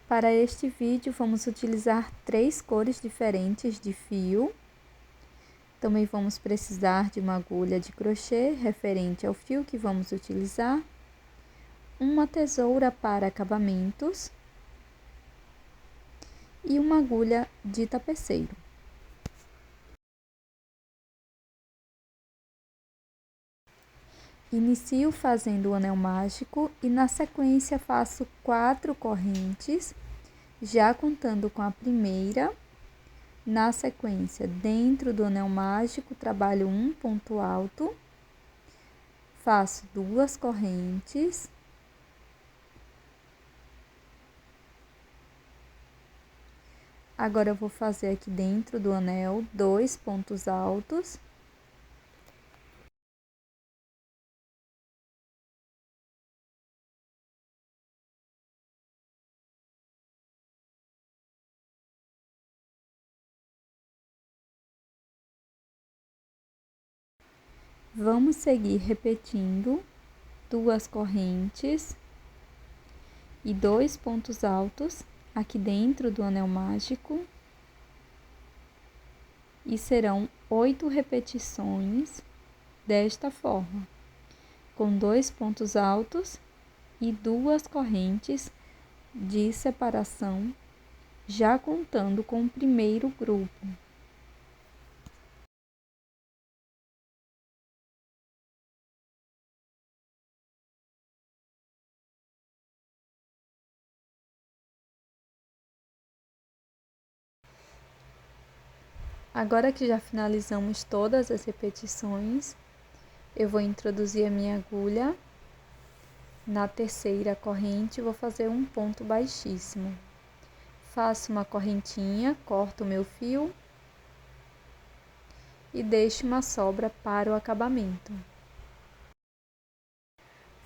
Para este vídeo, vamos utilizar 3 cores diferentes de fio. Também vamos precisar de uma agulha de crochê referente ao fio que vamos utilizar, uma tesoura para acabamentos e uma agulha de tapeceiro. Inicio fazendo o anel mágico e na sequência faço 4 correntes, já contando com a primeira. Na sequência, dentro do anel mágico, trabalho um ponto alto, faço 2 correntes, agora eu vou fazer aqui dentro do anel 2 pontos altos. Vamos seguir repetindo 2 correntes e 2 pontos altos aqui dentro do anel mágico. E serão 8 repetições desta forma, com 2 pontos altos e 2 correntes de separação, já contando com o primeiro grupo. Agora que já finalizamos todas as repetições, eu vou introduzir a minha agulha na terceira corrente e vou fazer um ponto baixíssimo. Faço uma correntinha, corto o meu fio e deixo uma sobra para o acabamento.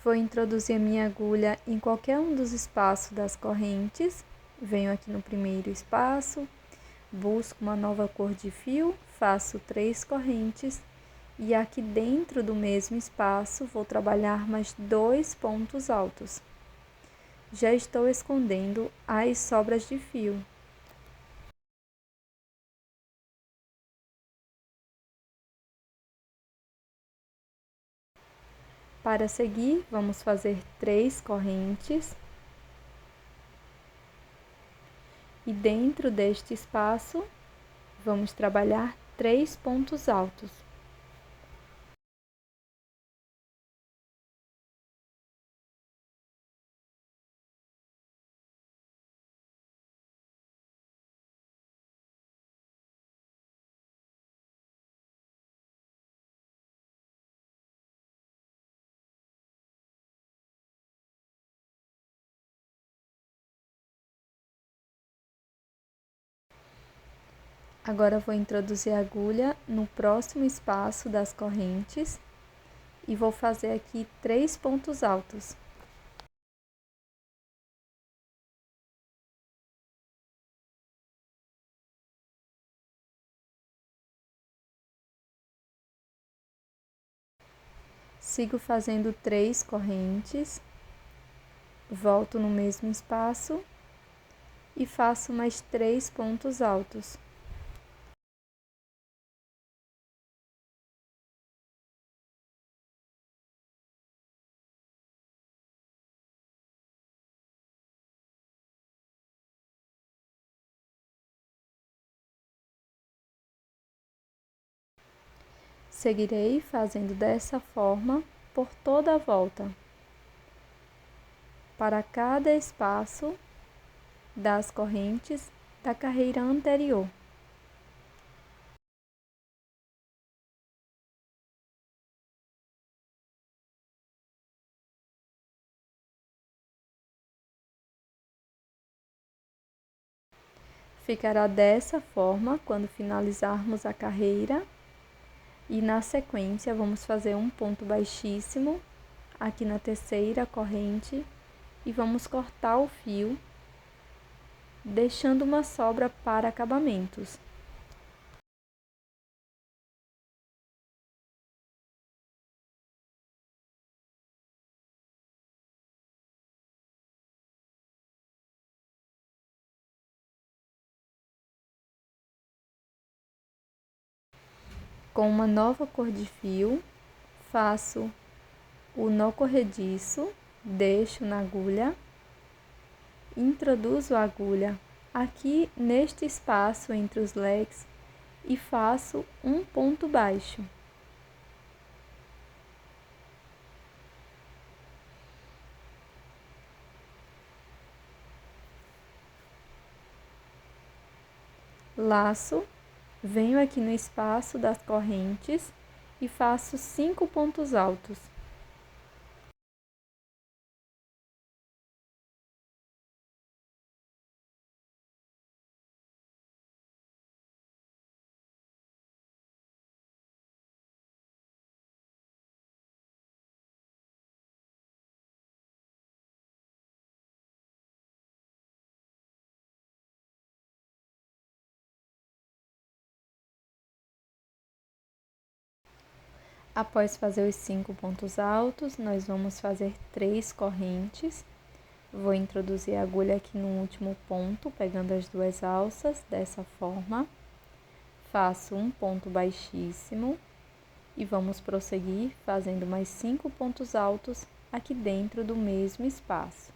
Vou introduzir a minha agulha em qualquer um dos espaços das correntes. Venho aqui no primeiro espaço, busco uma nova cor de fio, faço 3 correntes e aqui dentro do mesmo espaço vou trabalhar mais 2 pontos altos. Já estou escondendo as sobras de fio. Para seguir, vamos fazer 3 correntes e dentro deste espaço vamos trabalhar 3 pontos altos. Agora vou introduzir a agulha no próximo espaço das correntes e vou fazer aqui 3 pontos altos. Sigo fazendo 3 correntes, volto no mesmo espaço e faço mais 3 pontos altos. Seguirei fazendo dessa forma por toda a volta. Para cada espaço das correntes da carreira anterior. Ficará dessa forma quando finalizarmos a carreira e na sequência vamos fazer um ponto baixíssimo aqui na terceira corrente e vamos cortar o fio, deixando uma sobra para acabamentos. Com uma nova cor de fio, faço o nó corrediço, deixo na agulha, introduzo a agulha aqui neste espaço entre os leques e faço um ponto baixo. Laço, venho aqui no espaço das correntes e faço 5 pontos altos. Após fazer os 5 pontos altos, nós vamos fazer 3 correntes. Vou introduzir a agulha aqui no último ponto, pegando as 2 alças, dessa forma. Faço um ponto baixíssimo e vamos prosseguir fazendo mais 5 pontos altos aqui dentro do mesmo espaço.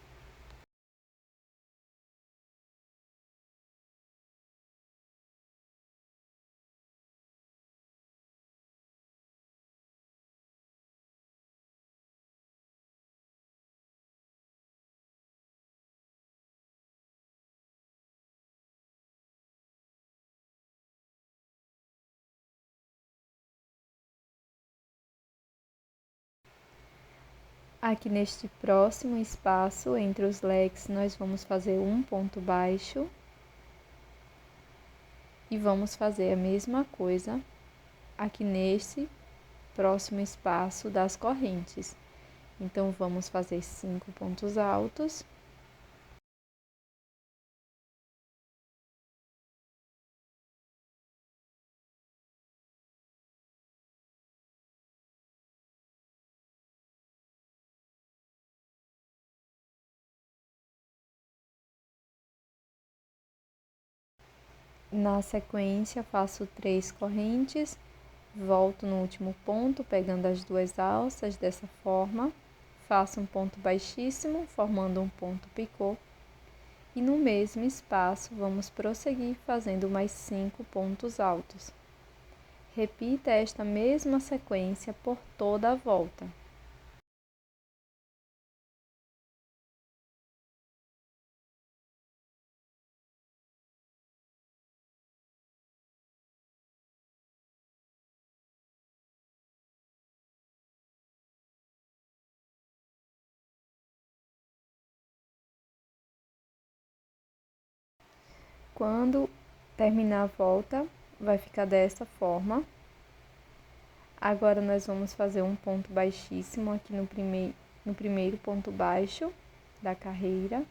Aqui neste próximo espaço, entre os leques, nós vamos fazer um ponto baixo. E vamos fazer a mesma coisa aqui neste próximo espaço das correntes. Então, vamos fazer 5 pontos altos. Na sequência, faço 3 correntes, volto no último ponto, pegando as 2 alças dessa forma, faço um ponto baixíssimo, formando um ponto picô, e no mesmo espaço vamos prosseguir fazendo mais 5 pontos altos. Repita esta mesma sequência por toda a volta. Quando terminar a volta, vai ficar dessa forma. Agora, nós vamos fazer um ponto baixíssimo aqui no primeiro ponto baixo da carreira.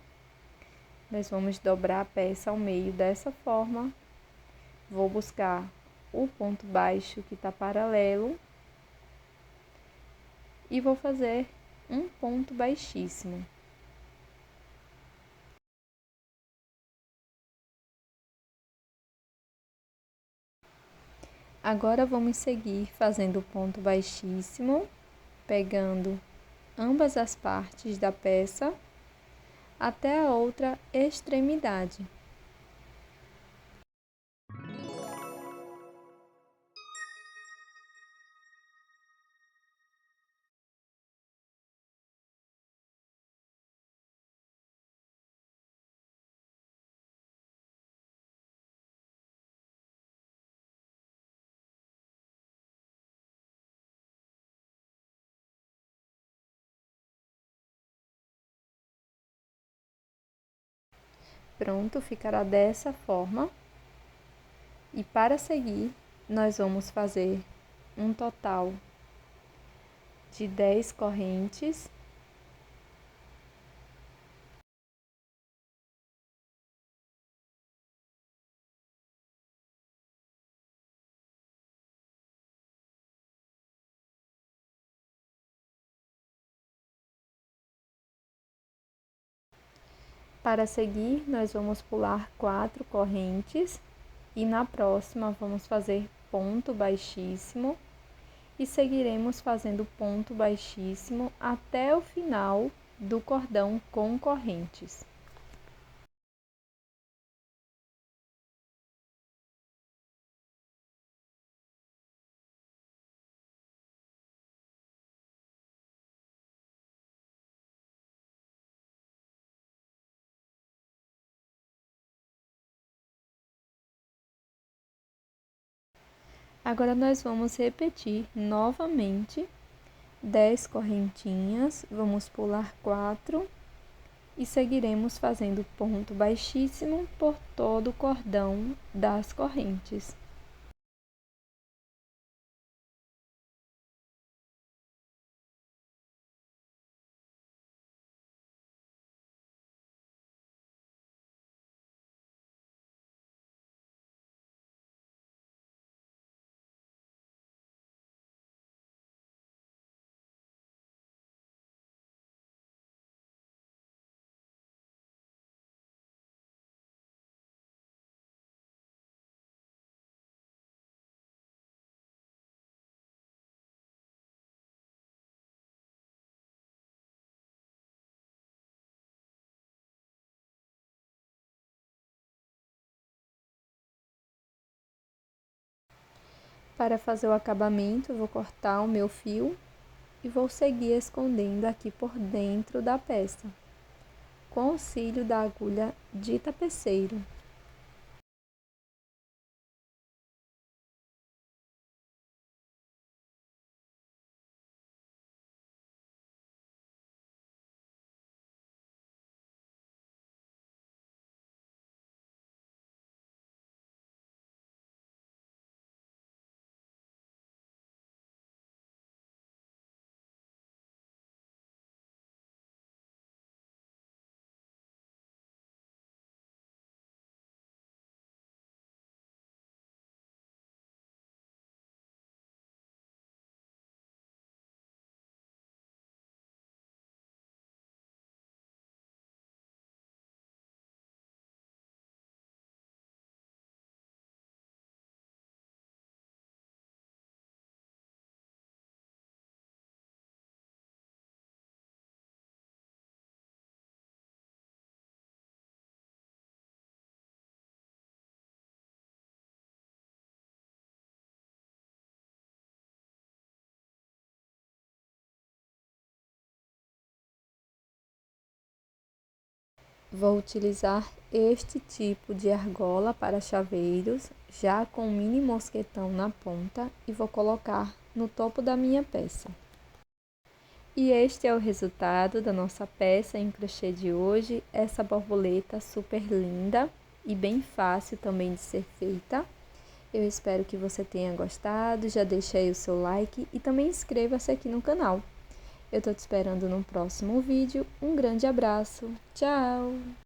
Nós vamos dobrar a peça ao meio dessa forma. Vou buscar o ponto baixo que está paralelo e vou fazer um ponto baixíssimo. Agora, vamos seguir fazendo o ponto baixíssimo, pegando ambas as partes da peça até a outra extremidade. Pronto, ficará dessa forma. E para seguir, nós vamos fazer um total de 10 correntes. Para seguir, nós vamos pular 4 correntes e na próxima vamos fazer ponto baixíssimo e seguiremos fazendo ponto baixíssimo até o final do cordão com correntes. Agora nós vamos repetir novamente 10 correntinhas, vamos pular 4 e seguiremos fazendo ponto baixíssimo por todo o cordão das correntes. Para fazer o acabamento, eu vou cortar o meu fio e vou seguir escondendo aqui por dentro da peça, com o auxílio da agulha de tapeceiro. Vou utilizar este tipo de argola para chaveiros, já com um mini mosquetão na ponta, e vou colocar no topo da minha peça. E este é o resultado da nossa peça em crochê de hoje, essa borboleta super linda e bem fácil também de ser feita. Eu espero que você tenha gostado, já deixe aí o seu like e também inscreva-se aqui no canal. Eu tô te esperando no próximo vídeo. Um grande abraço. Tchau!